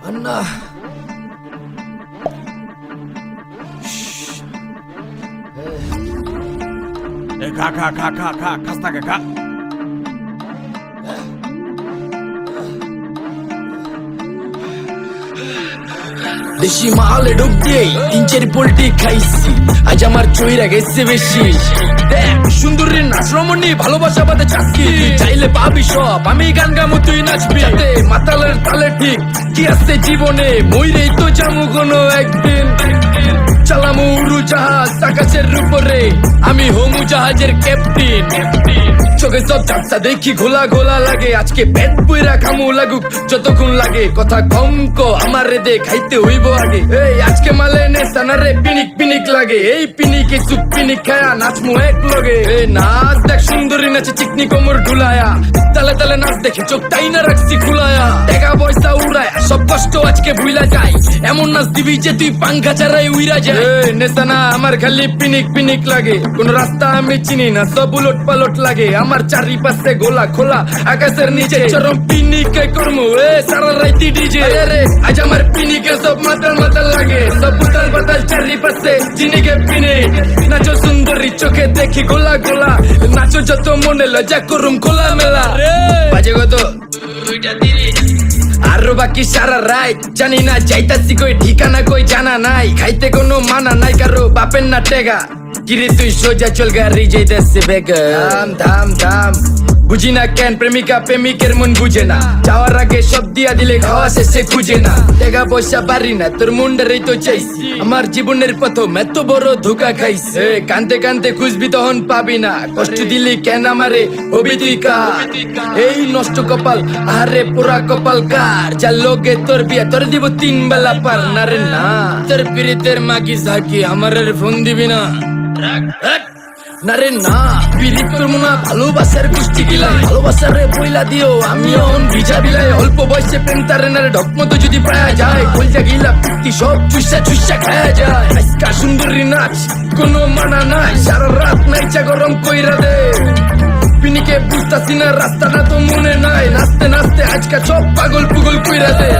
అన్నా খা খা খা খা খা খাস্তাকে খা। দেশি মালে ডুব দিয়ে 3-4 পোল্টি খাইছি, আজ আমার চইরা গেছে বেশি। দেখ সুন্দরী নাচ রমণী, ভালোবাসা বাদে চাচ্ছি, চাইলে পাবি সব, আমি গান গামো তুই নাচবি। মাতালের তালে ঠিক কি আছে জীবনে, মইরেই তো যামু কোনো একদিন। চালামু উড়ু জাহাজ আকাশের উপরে, আমি হোমু জাহাজের ক্যাপ্টেন। চোখে সব চাপসা দেখি ঘোলা ঘোলা লাগে, আজকে পেট পুইরা খামু লাগুক যতক্ষণ লাগে। কথা কম কো আমারে দে খাইতে হইব আগে। এই আজকে মালে নে সানারে পিনিক পিনিক লাগে, এই পিনিকে চুপ পিনিক খায়া নাচমু এক লগে। এই নাচ দেখ সুন্দরী নাচে চিকনি কোমর ঢুলায়া, তালে তালে নাচ দেখে চোখ টাইনা রাখছি খুলায়া। টাকা পয়সা উড়ায়া সব কষ্ট আজকে ভুইলা যায়, এমন নাচ দিবি যে তুই পাঙ্খা ছাড়াই উইরা যায়। নেশানা আমার খালি পিনিক পিনিক লাগে, কোন রাস্তা আমি চিনি না, সব উলট পালট লাগে। আমার চারিপাশে গোলা খোলা আকাশের নিচে, চরম পিনিকে করমু সারা রাইতি ডিজে। আরে আজ আমার পিনিকে সব মাতাল মাতাল লাগে, সব উতাল পাতাল চারিপাশে চিনিকে পিনিক। নাচো সুন্দরী চোখে দেখি গোলা গোলা, নাচো যত মনে লজ্জা করুম খোলা মেলা। বাজে কত আরো বাকি সারা রাত জানি না, যাইতাছি কই ঠিকানা কই জানা নাই। খাইতে কোনো মানা নাই কারো বাপের না টেগা, কিরে তুই সোজা চল গাড়ি যাইতেছে বেগা। থাম থাম থাম বুঝি না কেন প্রেমিকা প্রেমিকের মন বুঝে না, যাওয়ার আগে সব দিয়া দিলে খাওয়া শেষে খুঁজে না। টাকা পয়সা পারি না তোর মুন্ডারেই তো চাইছি, আমার জীবনের প্রথম এত বড় ধোকা খাইছে। কানতে কানতে খুঁজবি তখন পাবি না, কষ্ট দিলি কেন আমারে হবি তুই কার। এই নষ্ট কপাল আরে পুরা কপাল কার, যার লোকে তোর বিয়া তোর দিব 3 বেলা পার। না রে না তোর পিরিতের মাগি ঝাঁকি আমার ফোন দিবি না। না রে না পিরিত করবো না, ভালোবাসার গোষ্ঠী গিলাই, ভালোবাসার বইলা দিও আমি অন ভিজা বিলাই। অল্প বয়সে প্রেম তারে না রে ঢকমতো যদি পায়া যায়, কলজা গিলা পিত্তি সব চুষা চুষা খায়া যায়। আজকা সুন্দরী নাচ কোনো মানা নাই, সারা রাত নাইচা গরম কইরা দে। পিনিকে বুঝতাছি না রাস্তাটা তো মনে নাই, নাচতে নাচতে আজকা সব পাগল পুগল কইরা দে।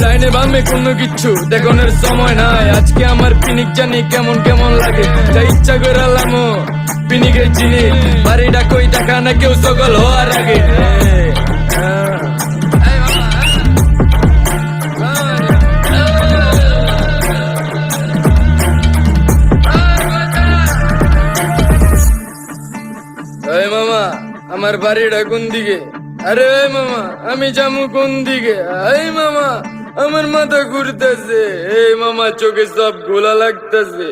ডাইনে বামে কোনো কিচ্ছু দেখনের সময় নাই, আজকে আমার পিনিক জানি কেমন কেমন লাগে। তাই ইচ্ছা করে লামো পিনিকের চিনি, বাড়িটা কই দেখা না কেউ সকল হওয়ার আগে। এই মামা আমার বাড়িটা কোন দিকে? আরে মামা আমি যামু কোন দিকে? এই মামা আমার মাথা ঘুরতেছে, এই মামা চোখে সব গোলা লাগতেছে।